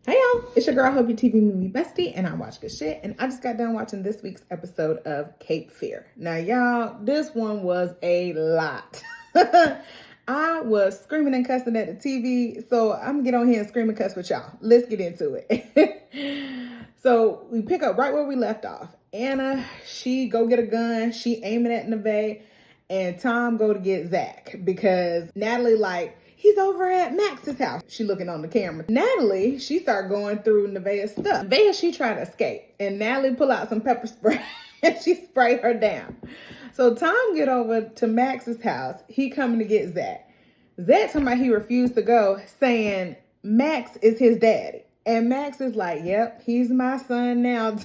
Hey y'all, it's your girl, Hope Your TV Movie Bestie, and I watch good shit. And I just got done watching this week's episode of Cape Fear. Now, y'all, this one was a lot. I was screaming and cussing at the TV, so I'm gonna get on here and scream and cuss with y'all. Let's get into it. So we pick up right where we left off. Anna, she go get a gun, she aiming at Neve, and Tom go to get Zach because Natalie he's over at Max's house. She looking on the camera. Natalie, she start going through Nevaeh's stuff. Nevaeh, she trying to escape. And Natalie pull out some pepper spray and she sprayed her down. So Tom get over to Max's house. He coming to get Zach. Zach talking about he refused to go, saying Max is his daddy. And Max is like, yep, he's my son now.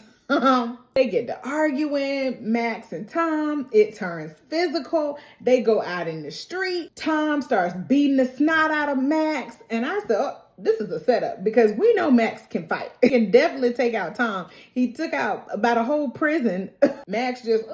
They get to arguing, Max and Tom. It turns physical. They go out in the street. Tom starts beating the snot out of Max. And I said, oh, this is a setup because we know Max can fight. He can definitely take out Tom. He took out about a whole prison. Max just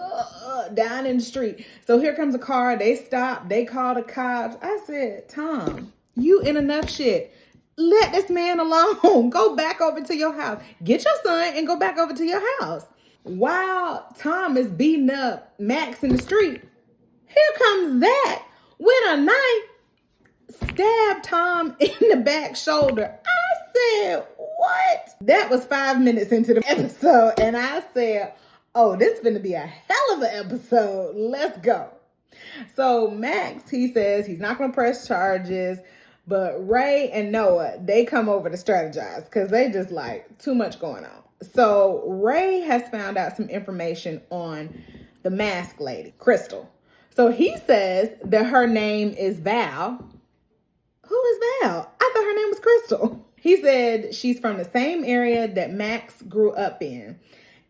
down in the street. So here comes a car. They stop. They call the cops. I said, Tom, you in enough shit. Let this man alone. Go back over to your house. Get your son and go back over to your house. While Tom is beating up Max in the street, here comes Zach with a knife, stabbed Tom in the back shoulder. I said, what? That was 5 minutes into the episode, and I said, oh, this is going to be a hell of an episode. Let's go. So Max, he says he's not going to press charges. But Ray and Noah, they come over to strategize because they just too much going on. So Ray has found out some information on the mask lady, Crystal. So he says that her name is Val. Who is Val? I thought her name was Crystal. He said she's from the same area that Max grew up in.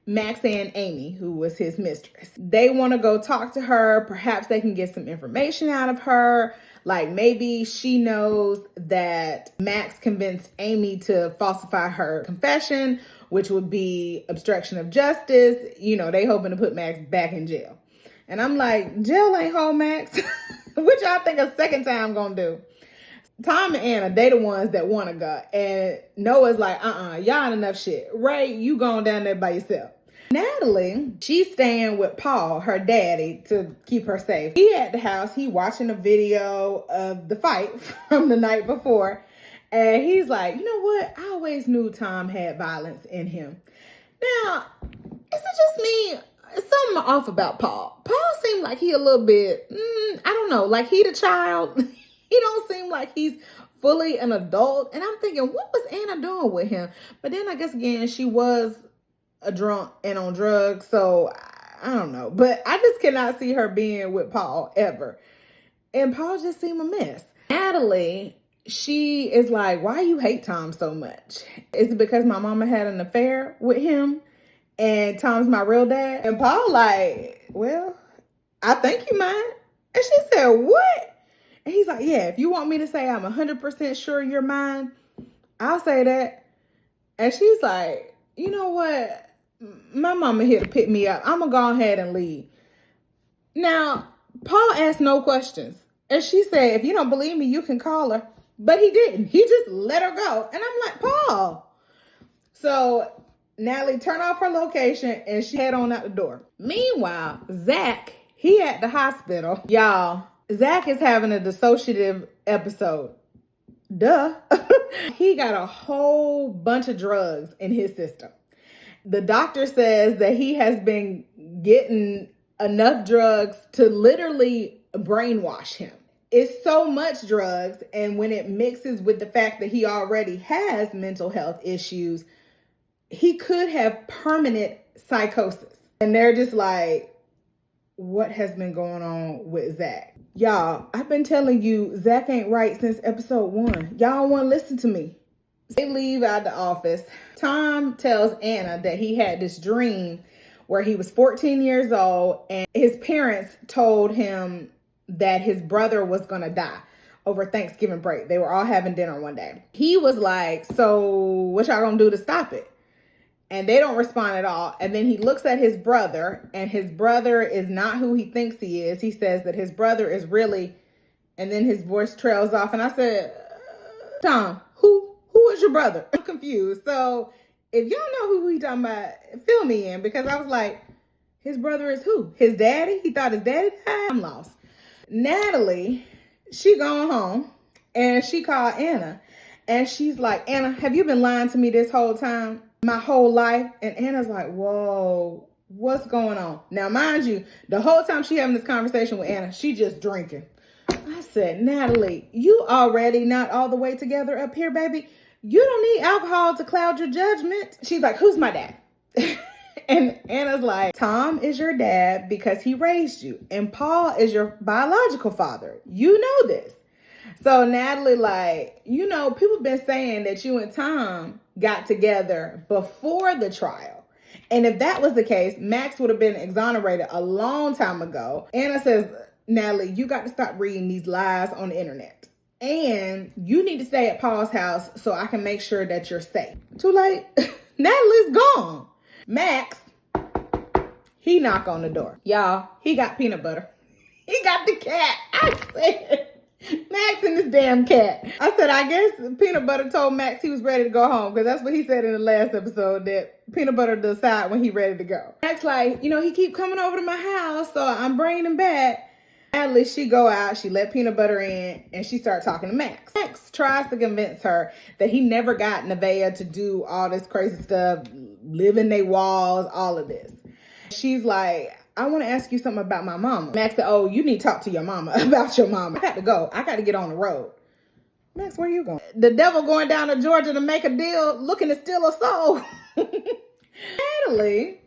Max and Amy, who was his mistress. They want to go talk to her. Perhaps they can get some information out of her. Maybe she knows that Max convinced Amy to falsify her confession, which would be obstruction of justice. You know, they hoping to put Max back in jail. And I'm like, jail ain't home, Max. What y'all think a second time gonna do? Tom and Anna, they the ones that want to go. And Noah's like, y'all ain't enough shit. Ray, you going down there by yourself. Natalie, she's staying with Paul, her daddy, to keep her safe. He at the house, he watching a video of the fight from the night before. And he's like, you know what? I always knew Tom had violence in him. Now, is it just me? Something off about Paul. Paul seemed like he a little bit, I don't know, like he the child. He don't seem like he's fully an adult. And I'm thinking, what was Anna doing with him? But then I guess, again, she was a drunk and on drugs. So I don't know. But I just cannot see her being with Paul ever. And Paul just seemed a mess. Natalie, she is like, why you hate Tom so much? Is it because my mama had an affair with him and Tom's my real dad? And Paul like, well, I think you might. And she said, what? And he's like, yeah, if you want me to say I'm 100% sure you're mine, I'll say that. And she's like, you know what? My mama here to pick me up. I'm going to go ahead and leave. Now, Paul asked no questions. And she said, if you don't believe me, you can call her. But he didn't. He just let her go. And I'm like, Paul. So Natalie turned off her location and she head on out the door. Meanwhile, Zach, he at the hospital. Y'all, Zach is having a dissociative episode. Duh. He got a whole bunch of drugs in his system. The doctor says that he has been getting enough drugs to literally brainwash him. It's so much drugs, and when it mixes with the fact that he already has mental health issues, he could have permanent psychosis. And they're just like, what has been going on with Zach? Y'all, I've been telling you, Zach ain't right since episode 1. Y'all want to listen to me. They leave out the office. Tom tells Anna that he had this dream where he was 14 years old and his parents told him that his brother was going to die over Thanksgiving break. They were all having dinner one day. He was like, so what y'all going to do to stop it? And they don't respond at all. And then he looks at his brother, and his brother is not who he thinks he is. He says that his brother is really, and then his voice trails off. And I said, Tom, who is your brother? I'm confused. So if y'all know who we talking about, fill me in, because I was like, his brother is who? His daddy? He thought his daddy died? I'm lost. Natalie, she gone home and she called Anna. And she's like, Anna, have you been lying to me this whole time? My whole life? And Anna's like, whoa, what's going on? Now, mind you, the whole time she having this conversation with Anna, she just drinking. I said, Natalie, you already not all the way together up here, baby. You don't need alcohol to cloud your judgment. She's like, who's my dad? And Anna's like, Tom is your dad because he raised you. And Paul is your biological father. You know this. So Natalie, like, you know, people been saying that you and Tom got together before the trial. And if that was the case, Max would have been exonerated a long time ago. Anna says, Natalie, you got to stop reading these lies on the internet. And you need to stay at Paul's house so I can make sure that you're safe. Too late. Natalie's gone. Max, he knock on the door. Y'all, he got peanut butter. He got the cat. I said, Max and this damn cat. I said, I guess Peanut Butter told Max he was ready to go home, because that's what he said in the last episode, that Peanut Butter decide when he ready to go. Max like, you know, he keep coming over to my house, so I'm bringing him back. Natalie, she go out, she let Peanut Butter in, and she start talking to Max. Max tries to convince her that he never got Nevaeh to do all this crazy stuff, live in their walls, all of this. She's like, I want to ask you something about my mama. Max said, oh, you need to talk to your mama about your mama. I got to go. I got to get on the road. Max, where you going? The devil going down to Georgia to make a deal, looking to steal a soul. Natalie,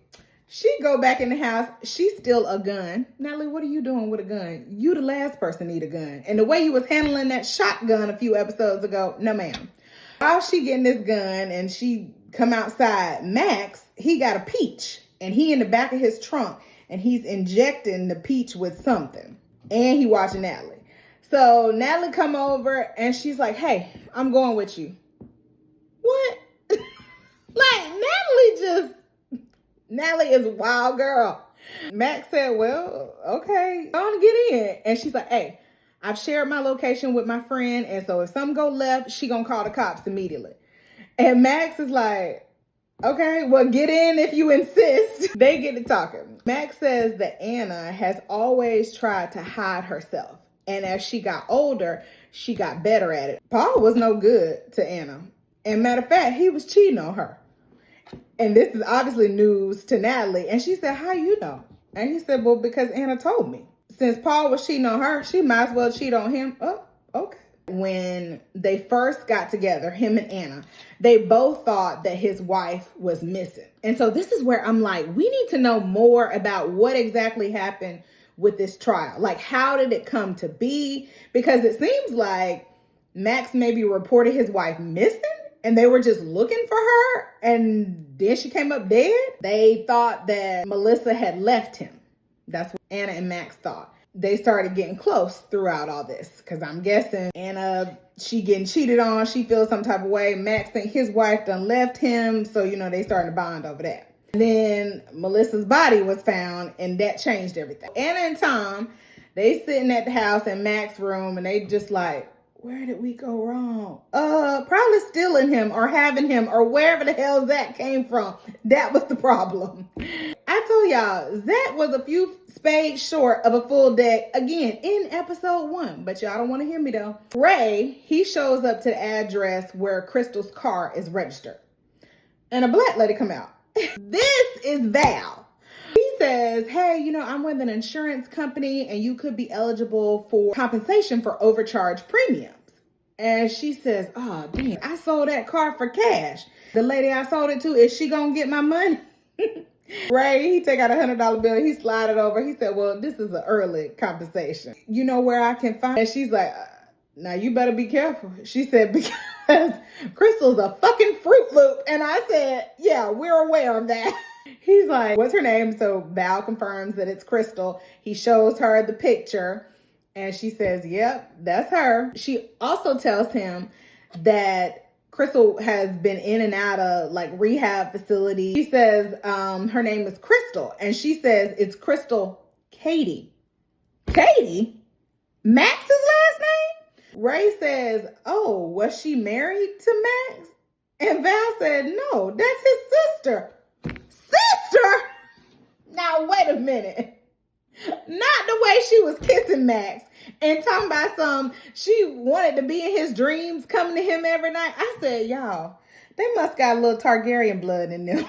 she go back in the house. She steal a gun. Natalie, what are you doing with a gun? You the last person need a gun. And the way you was handling that shotgun a few episodes ago, no ma'am. While she getting this gun and she come outside, Max, he got a peach. And he in the back of his trunk. And he's injecting the peach with something. And he watching Natalie. So Natalie come over and she's like, hey, I'm going with you. What? Like, Natalie is a wild girl. Max said, well, okay, I want to get in. And she's like, hey, I've shared my location with my friend. And so if something go left, she gonna call the cops immediately. And Max is like, okay, well, get in if you insist. They get to talking. Max says that Anna has always tried to hide herself. And as she got older, she got better at it. Paul was no good to Anna. And matter of fact, he was cheating on her. And this is obviously news to Natalie. And she said, how you know? And he said, well, because Anna told me. Since Paul was cheating on her, she might as well cheat on him. Oh, okay. When they first got together, him and Anna, they both thought that his wife was missing. And so this is where I'm like, we need to know more about what exactly happened with this trial. Like, how did it come to be? Because it seems like Max maybe reported his wife missing and they were just looking for her. And then she came up dead. They thought that Melissa had left him. That's what Anna and Max thought. They started getting close throughout all this, because I'm guessing Anna, she getting cheated on. She feels some type of way. Max think his wife done left him. So, you know, they started to bond over that. And then Melissa's body was found, and that changed everything. Anna and Tom, they sitting at the house in Max's room, and they just like, where did we go wrong? Probably stealing him or having him or wherever the hell Zach came from. That was the problem. I told y'all, Zach was a few spades short of a full deck again in episode 1, but y'all don't want to hear me though. Ray, he shows up to the address where Crystal's car is registered, and a black lady come out. This is Val. He says, hey, you know, I'm with an insurance company and you could be eligible for compensation for overcharged premiums. And she says, oh, damn, I sold that car for cash. The lady I sold it to, is she gonna get my money? Ray, he take out $100 bill, he slide it over. He said, well, this is an early compensation. You know where I can find? And she's like, now you better be careful. She said, because Crystal's a fucking Fruit Loop. And I said, yeah, we're aware of that. He's like, what's her name? So Val confirms that it's Crystal. He shows her the picture and she says, yep, that's her. She also tells him that Crystal has been in and out of like rehab facilities. She says her name is Crystal, and she says it's Crystal Katie. Katie? Max's last name? Ray says, oh, was she married to Max? And Val said, no, that's his sister. Sister? Now, wait a minute. Not the way she was kissing Max and talking about she wanted to be in his dreams, coming to him every night. I said, y'all, they must got a little Targaryen blood in them.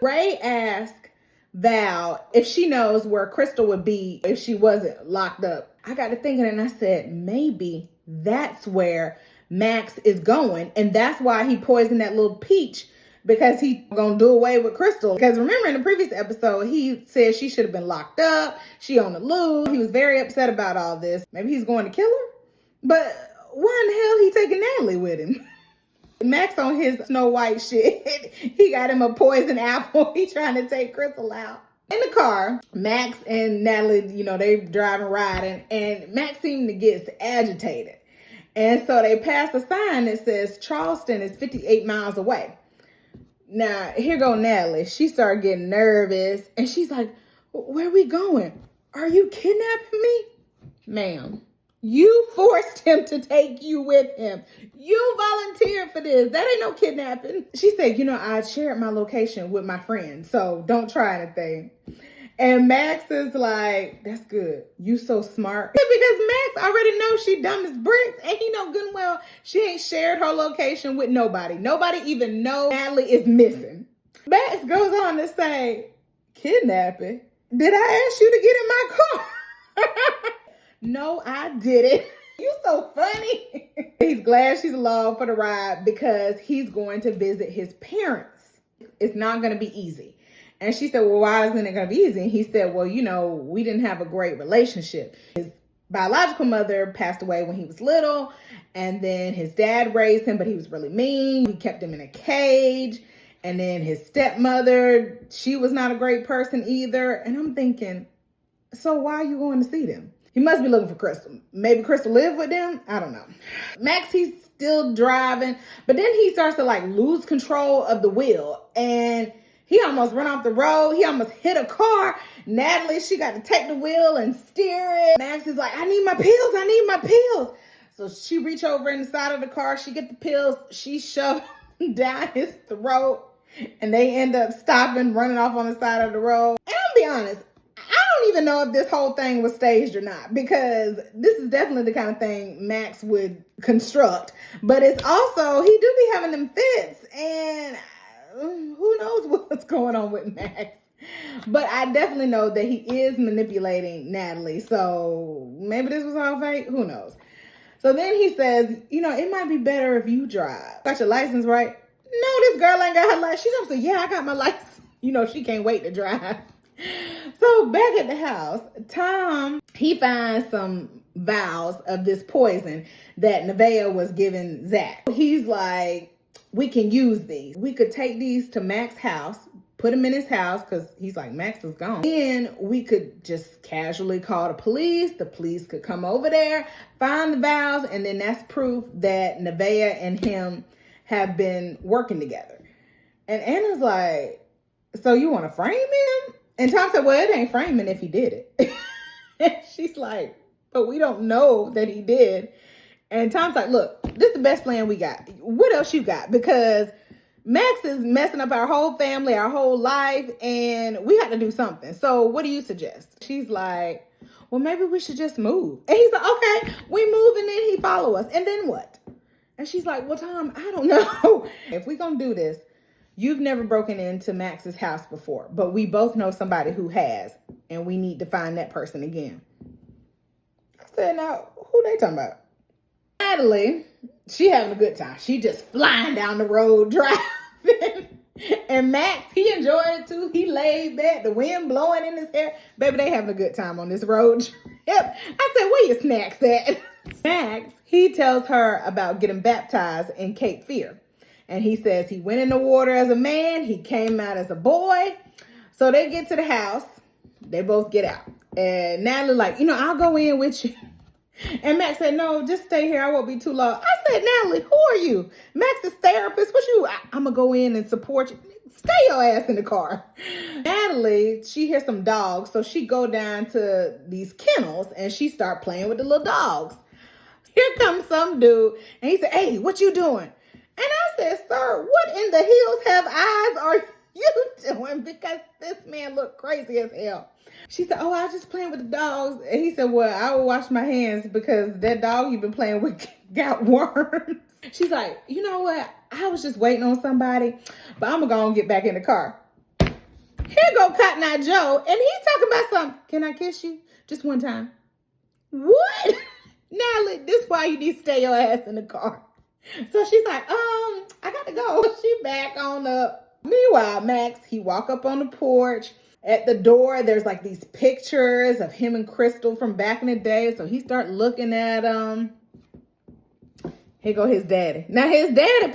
Ray asked Val if she knows where Crystal would be if she wasn't locked up. I got to thinking and I said, maybe that's where Max is going. And that's why he poisoned that little peach, because he gonna do away with Crystal. Because remember in the previous episode, he said she should have been locked up. She on the loose. He was very upset about all this. Maybe he's going to kill her? But why in the hell he taking Natalie with him? Max on his Snow White shit. He got him a poison apple. He trying to take Crystal out. In the car, Max and Natalie, they driving, riding, and Max seemed to get agitated. And so they passed a sign that says Charleston is 58 miles away. Now, here go Natalie. She started getting nervous, and she's like, where are we going? Are you kidnapping me? Ma'am, you forced him to take you with him. You volunteered for this. That ain't no kidnapping. She said, I shared my location with my friend, so don't try anything. And Max is like, that's good. You so smart. Because Max already knows she dumb as bricks, and he know good and well she ain't shared her location with nobody. Nobody even know Natalie is missing. Max goes on to say, kidnapping? Did I ask you to get in my car? No, I didn't. You so funny. He's glad she's along for the ride because he's going to visit his parents. It's not going to be easy. And she said, well, why isn't it going to be easy? And he said, well, we didn't have a great relationship. His biological mother passed away when he was little. And then his dad raised him, but he was really mean. He kept him in a cage. And then his stepmother, she was not a great person either. And I'm thinking, so why are you going to see them? He must be looking for Crystal. Maybe Crystal lived with them. I don't know. Max, he's still driving. But then he starts to lose control of the wheel. And he almost ran off the road. He almost hit a car. Natalie, she got to take the wheel and steer it. Max is like, I need my pills. I need my pills. So she reach over in the side of the car. She get the pills. She shoved down his throat. And they end up stopping, running off on the side of the road. And I'll be honest, I don't even know if this whole thing was staged or not, because this is definitely the kind of thing Max would construct. But it's also, he do be having them fits, and who knows what's going on with Max. But I definitely know that he is manipulating Natalie. So maybe this was all fake. Who knows? So then he says, it might be better if you drive. Got your license, right? No, this girl ain't got her license. She's gonna say, yeah, I got my license. She can't wait to drive. So back at the house, Tom, he finds some vials of this poison that Nevaeh was giving Zach. He's like, we can use these. We could take these to Max's house, put him in his house, because he's like, Max is gone. Then we could just casually call the police. The police could come over there, find the vials, and then that's proof that Nevaeh and him have been working together. And Anna's like, so you want to frame him? And Tom said, well, it ain't framing if he did it. And she's like, but we don't know that he did. And Tom's like, look, this is the best plan we got. What else you got? Because Max is messing up our whole family, our whole life, and we got to do something. So what do you suggest? She's like, well, maybe we should just move. And he's like, okay, we move, and then he follow us. And then what? And she's like, well, Tom, I don't know. If we're going to do this, you've never broken into Max's house before, but we both know somebody who has, and we need to find that person again. I said, now, who they talking about? Natalie, she having a good time. She just flying down the road driving. And Max, he enjoyed it too. He laid back, the wind blowing in his hair. Baby, they having a good time on this road trip. I said, where your snacks at? Max, he tells her about getting baptized in Cape Fear. And he says he went in the water as a man. He came out as a boy. So they get to the house. They both get out. And Natalie like, I'll go in with you. And Max said, no, just stay here. I won't be too long. I said, Natalie, who are you? Max's therapist. What you? I'm going to go in and support you. Stay your ass in the car. Natalie, she hears some dogs. So she go down to these kennels and she start playing with the little dogs. Here comes some dude. And he said, hey, what you doing? I said, sir, what in the hills have eyes are you doing? Because this man looked crazy as hell. She said, oh, I was just playing with the dogs. And he said, well, I will wash my hands because that dog you've been playing with got worms. She's like, you know what? I was just waiting on somebody, but I'm going to go and get back in the car. Here go Cotton Eye Joe, and he's talking about something. Can I kiss you? Just one time. What? Natalie, this is why you need to stay your ass in the car. So she's like, I got to go. She back on up. Meanwhile, Max, he walk up on the porch. At the door, there's like these pictures of him and Crystal from back in the day. So he start looking at Here go his daddy. Now his daddy,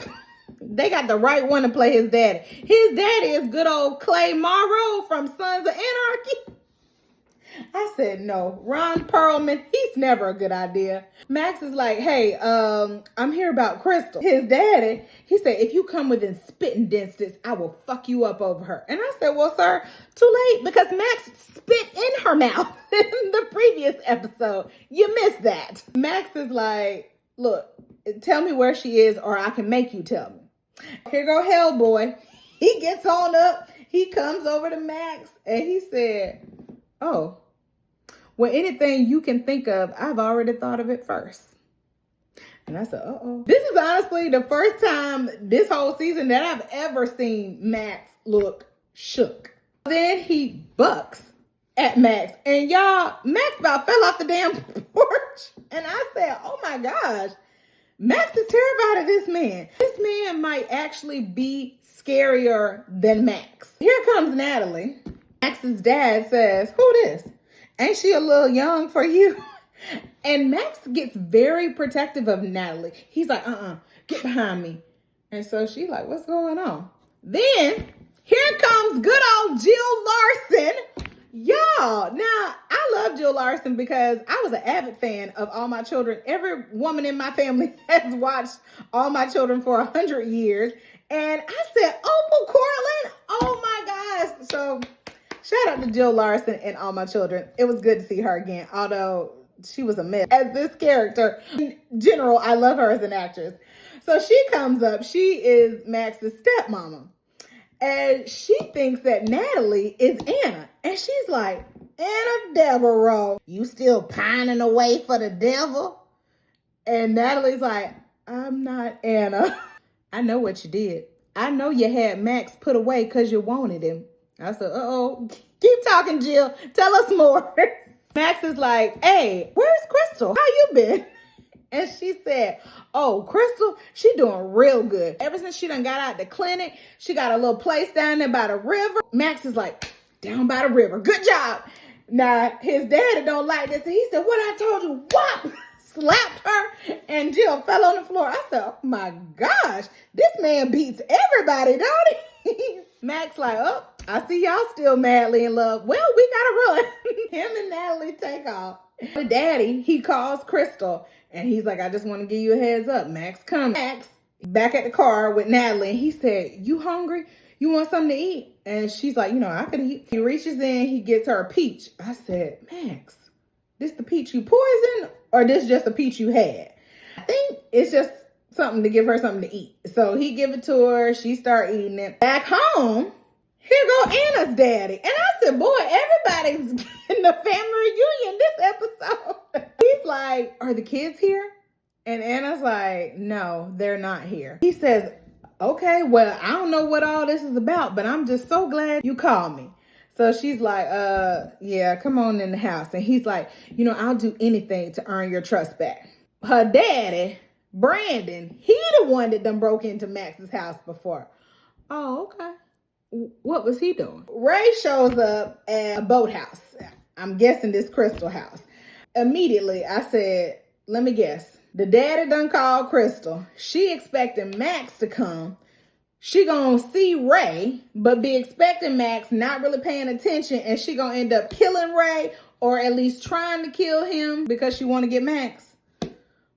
they got the right one to play his daddy. His daddy is good old Clay Morrow from Sons of Anarchy. I said, no, Ron Perlman, he's never a good idea. Max is like, hey, I'm here about Crystal. His daddy, he said, if you come within spitting distance, I will fuck you up over her. And I said, well, sir, too late, because Max spit in her mouth in the previous episode. You missed that. Max is like, look, tell me where she is or I can make you tell me. Here go Hellboy. He gets on up. He comes over to Max and he said, oh, well, anything you can think of, I've already thought of it first. And I said, uh-oh. This is honestly the first time this whole season that I've ever seen Max look shook. Then he bucks at Max. And y'all, Max about fell off the damn porch. And I said, oh my gosh, Max is terrified of this man. This man might actually be scarier than Max. Here comes Natalie. Max's dad says, who this? Ain't she a little young for you? And Max gets very protective of Natalie. He's like, get behind me. And so she's like, what's going on? Then here comes good old Jill Larson. Y'all, now I love Jill Larson because I was an avid fan of All My Children. Every woman in my family has watched All My Children for 100 years. And I said, Opal Cortland, oh my gosh. So shout out to Jill Larson and All My Children. It was good to see her again, although she was a mess as this character. In general, I love her as an actress. So she comes up. She is Max's stepmama. And she thinks that Natalie is Anna. And she's like, Anna Devereaux, you still pining away for the devil? And Natalie's like, I'm not Anna. I know what you did. I know you had Max put away because you wanted him. I said, uh-oh, keep talking, Jill. Tell us more. Max is like, hey, where's Crystal? How you been? And she said, oh, Crystal, she doing real good. Ever since she done got out the clinic, she got a little place down there by the river. Max is like, down by the river. Good job. Now, his daddy don't like this. And he said, what I told you, whop, slapped her. And Jill fell on the floor. I said, oh my gosh, this man beats everybody, don't he? Max like, oh, I see y'all still madly in love. Well, we gotta run. Him and Natalie take off. The daddy, he calls Crystal. And he's like, I just want to give you a heads up. Max comes. Max, back at the car with Natalie. And he said, you hungry? You want something to eat? And she's like, I could eat. He reaches in. He gets her a peach. I said, Max, this the peach you poisoned? Or this just a peach you had? I think it's just something to give her something to eat. So he give it to her. She start eating it. Back home, here go Anna's daddy. And I said, boy, everybody's getting a family reunion this episode. He's like, are the kids here? And Anna's like, no, they're not here. He says, okay, well, I don't know what all this is about, but I'm just so glad you called me. So she's like, yeah, come on in the house. And he's like, I'll do anything to earn your trust back. Her daddy, Brandon, he the one that done broke into Max's house before. Oh, okay. What was he doing? Ray shows up at a boathouse. I'm guessing this Crystal house. Immediately, I said, let me guess. The daddy done called Crystal. She expecting Max to come. She gonna see Ray, but be expecting Max, not really paying attention, and she gonna end up killing Ray, or at least trying to kill him because she want to get Max.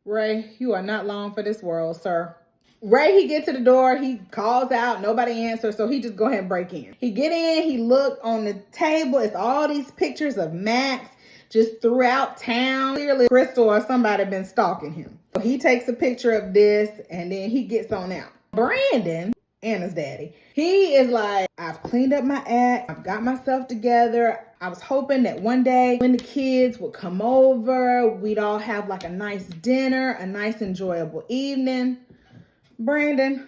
Ray, you are not long for this world, sir. Ray, he get to the door, he calls out, nobody answers, so he just go ahead and break in. He get in, he look on the table, it's all these pictures of Max just throughout town. Clearly, Crystal or somebody been stalking him. So he takes a picture of this, and then he gets on out. Brandon, Anna's daddy, he is like, I've cleaned up my act. I've got myself together. I was hoping that one day when the kids would come over, we'd all have like a nice dinner, a nice enjoyable evening. Brandon,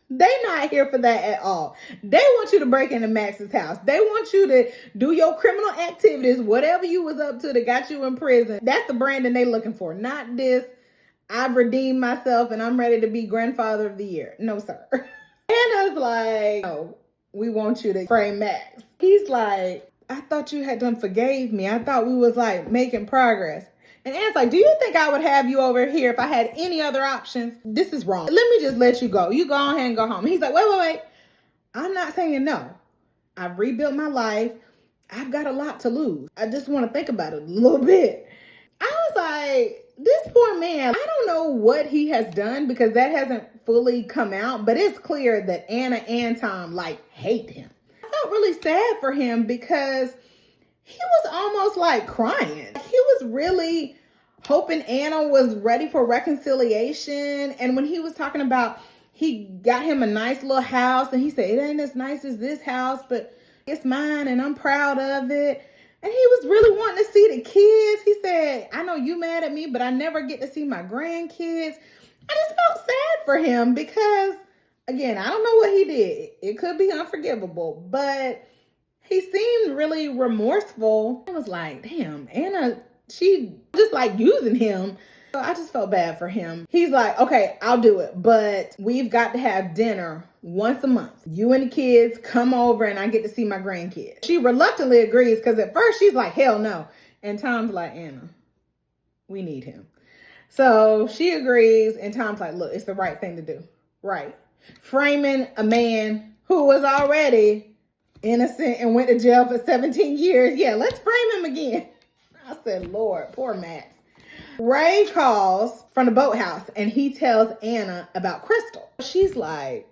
they not here for that at all. They want you to break into Max's house. They want you to do your criminal activities, whatever you was up to that got you in prison. That's the Brandon they looking for, not this, I've redeemed myself and I'm ready to be grandfather of the year. No, sir. Anna's like, no, we want you to frame Max. He's like, I thought you had done forgave me. I thought we was like making progress. And Anne's like, do you think I would have you over here if I had any other options? This is wrong. Let me just let you go. You go ahead and go home. He's like, wait. I'm not saying no. I've rebuilt my life. I've got a lot to lose. I just want to think about it a little bit. I was like, this poor man, I don't know what he has done because that hasn't fully come out, but it's clear that Anna and Tom like hate him. I felt really sad for him because he was almost like crying. He was really hoping Anna was ready for reconciliation. And when he was talking about, he got him a nice little house and he said, it ain't as nice as this house, but it's mine and I'm proud of it. And he was really wanting to see the kids. He said, I know you mad at me, but I never get to see my grandkids. I just felt sad for him because, again, I don't know what he did. It could be unforgivable, but he seemed really remorseful. I was like, damn, Anna, she just like using him. So I just felt bad for him. He's like, okay, I'll do it, but we've got to have dinner once a month. You and the kids come over and I get to see my grandkids. She reluctantly agrees because at first she's like, hell no. And Tom's like, Anna, we need him. So she agrees and Tom's like, look, it's the right thing to do. Right. Framing a man who was already innocent and went to jail for 17 years. Yeah, let's frame him again. I said, Lord, poor Max. Ray calls from the boathouse and he tells Anna about Crystal. She's like,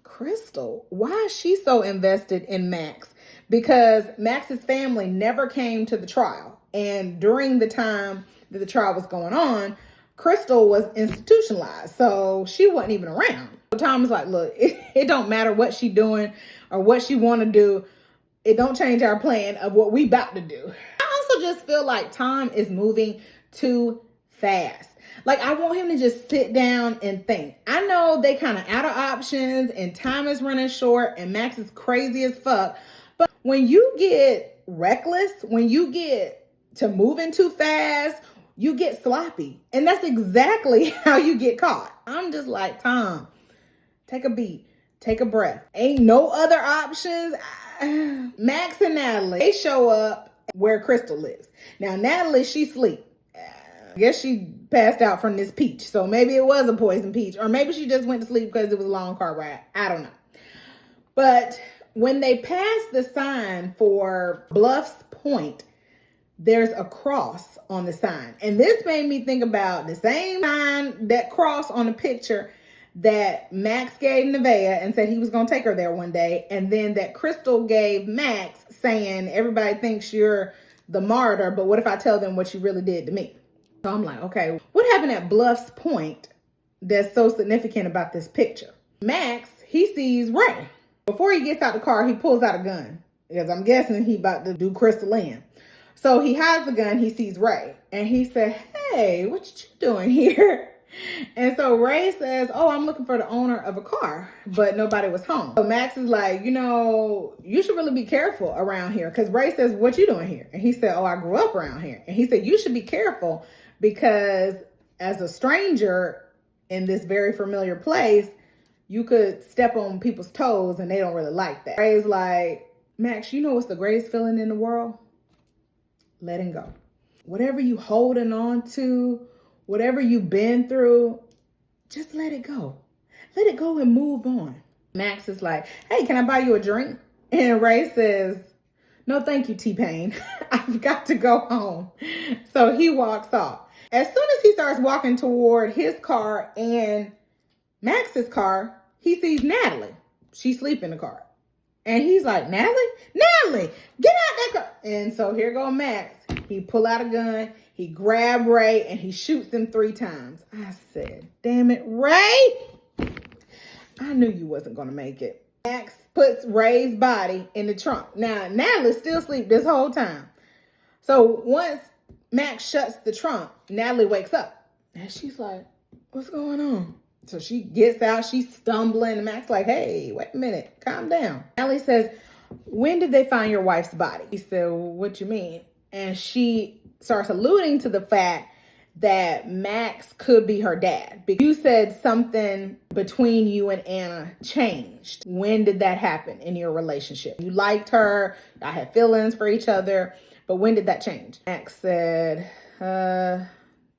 Crystal, why is she so invested in Max? Because Max's family never came to the trial. And during the time that the trial was going on, Crystal was institutionalized. So she wasn't even around. So Tom was like, look, it don't matter what she doing or what she want to do. It don't change our plan of what we about to do. I also just feel like Tom is moving too fast. Like, I want him to just sit down and think. I know they kind of out of options and time is running short and Max is crazy as fuck. But when you get reckless, when you get to moving too fast, you get sloppy. And that's exactly how you get caught. I'm just like, Tom, take a beat, take a breath. Ain't no other options. Max and Natalie, they show up where Crystal lives. Now, Natalie, she sleep. I guess she passed out from this peach. So maybe it was a poison peach. Or maybe she just went to sleep because it was a long car ride. I don't know. But when they passed the sign for Bluffs Point, there's a cross on the sign. And this made me think about the same sign, that cross on the picture that Max gave Nevaeh and said he was going to take her there one day. And then that Crystal gave Max saying, everybody thinks you're the martyr, but what if I tell them what you really did to me? So I'm like, okay, what happened at Bluffs Point that's so significant about this picture? Max, he sees Ray. Before he gets out the car, he pulls out a gun because I'm guessing he about to do Crystal in. So he hides the gun, he sees Ray, and he said, hey, what you doing here? And so Ray says, oh, I'm looking for the owner of a car, but nobody was home. So Max is like, you know, you should really be careful around here. Because Ray says, what you doing here? And he said, oh, I grew up around here. And he said, you should be careful because as a stranger in this very familiar place, you could step on people's toes and they don't really like that. Ray's like, Max, you know what's the greatest feeling in the world? Letting go. Whatever you holding on to, whatever you've been through, just let it go. Let it go and move on. Max is like, hey, can I buy you a drink? And Ray says, no, thank you, T-Pain. I've got to go home. So he walks off. As soon as he starts walking toward his car and Max's car, he sees Natalie. She's asleep in the car. And he's like, Natalie, get out that car. And so here go Max. He pull out a gun. He grabbed Ray and he shoots him 3 times. I said, damn it, Ray. I knew you wasn't going to make it. Max puts Ray's body in the trunk. Now, Natalie's still asleep this whole time. So once Max shuts the trunk, Natalie wakes up. And she's like, what's going on? So she gets out, she's stumbling. And Max like, hey, wait a minute, calm down. Natalie says, when did they find your wife's body? He said, well, what you mean? And she starts alluding to the fact that Max could be her dad. Because you said something between you and Anna changed. When did that happen in your relationship? You liked her, I had feelings for each other, but when did that change? Max said,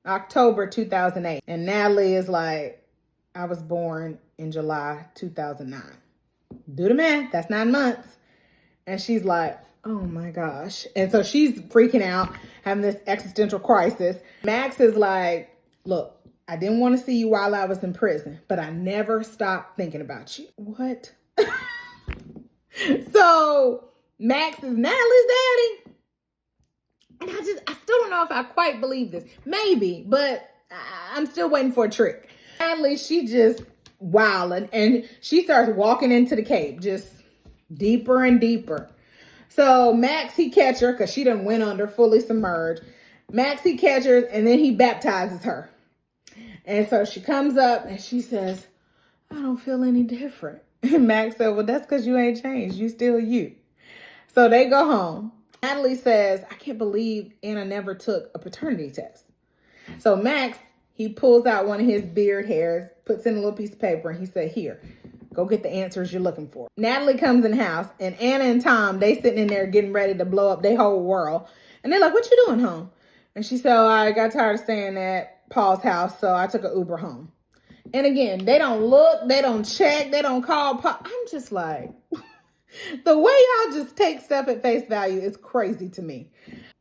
October 2008. And Natalie is like, I was born in July 2009. Do the math, that's 9 months. And she's like, oh my gosh. And so she's freaking out, having this existential crisis. Max is like, look, I didn't want to see you while I was in prison, but I never stopped thinking about you. What? So Max is Natalie's daddy. And I still don't know if I quite believe this. Maybe, but I'm still waiting for a trick. Natalie, she just wilding, and she starts walking into the cave, just deeper and deeper. So Max, he catch her because she done went under, fully submerged. Max, he catch her, and then he baptizes her. And so she comes up and she says, I don't feel any different. And Max said, well, that's because you ain't changed. You still you. So they go home. Natalie says, I can't believe Anna never took a paternity test. So Max, he pulls out one of his beard hairs, puts in a little piece of paper, and he said, here, go get the answers you're looking for. Natalie comes in the house, and Anna and Tom, they sitting in there getting ready to blow up their whole world. And they're like, what you doing home? And she said, oh, I got tired of staying at Paul's house, so I took an Uber home. And again, they don't look, they don't check, they don't call Paul. I'm just like, the way y'all just take stuff at face value is crazy to me.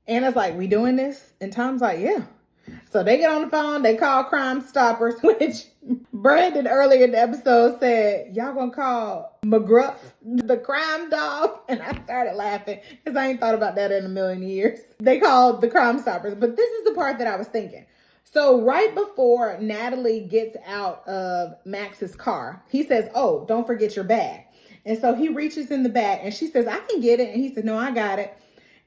Anna's like, we doing this? And Tom's like, yeah. So they get on the phone, they call Crime Stoppers, which Brandon earlier in the episode said, y'all gonna call McGruff the crime dog? And I started laughing because I ain't thought about that in a million years. They called the Crime Stoppers, but this is the part that I was thinking. So right before Natalie gets out of Max's car, he says, oh, don't forget your bag. And so he reaches in the bag and she says, I can get it. And he said, no, I got it.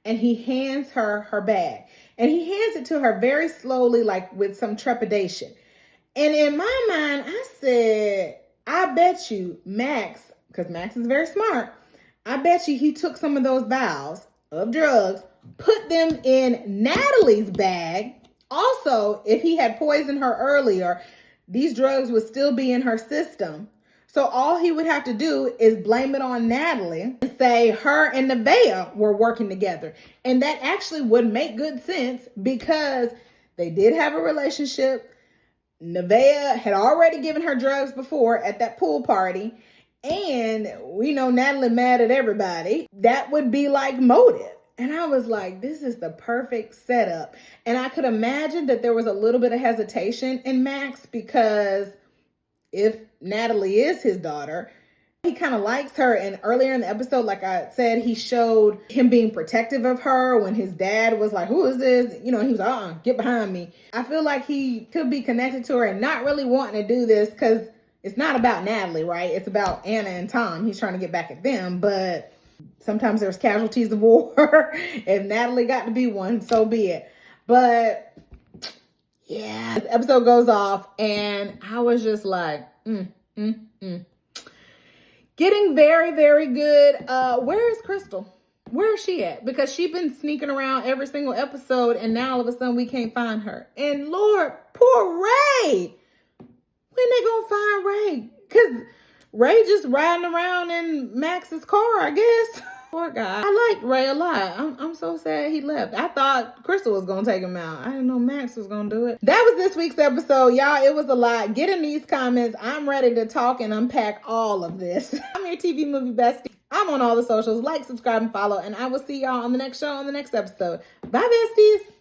And he hands her her bag. And he hands it to her very slowly, like with some trepidation. And in my mind, I said, I bet you Max, because Max is very smart, I bet you he took some of those vials of drugs, put them in Natalie's bag. Also, if he had poisoned her earlier, these drugs would still be in her system. So all he would have to do is blame it on Natalie and say her and Nevaeh were working together. And that actually would make good sense because they did have a relationship. Nevaeh had already given her drugs before at that pool party. And we know Natalie mad at everybody. That would be like motive. And I was like, this is the perfect setup. And I could imagine that there was a little bit of hesitation in Max because if Natalie is his daughter, he kind of likes her. And earlier in the episode, like I said, he showed him being protective of her when his dad was like, who is this? You know, he was like, get behind me. I feel like he could be connected to her and not really wanting to do this because it's not about Natalie, right? It's about Anna and Tom. He's trying to get back at them, but sometimes there's casualties of war. If Natalie got to be one, so be it. But yeah, this episode goes off and I was just like, Getting very, very good. Where is Crystal? Where is she at? Because she's been sneaking around every single episode and now all of a sudden we can't find her. And Lord, poor Ray. When they gonna find Ray? Because Ray just riding around in Max's car, I guess. Poor guy. I liked Ray a lot. I'm so sad he left. I thought Crystal was going to take him out. I didn't know Max was going to do it. That was this week's episode. Y'all, it was a lot. Get in these comments. I'm ready to talk and unpack all of this. I'm your TV movie bestie. I'm on all the socials. Like, subscribe, and follow. And I will see y'all on the next show on the next episode. Bye, besties.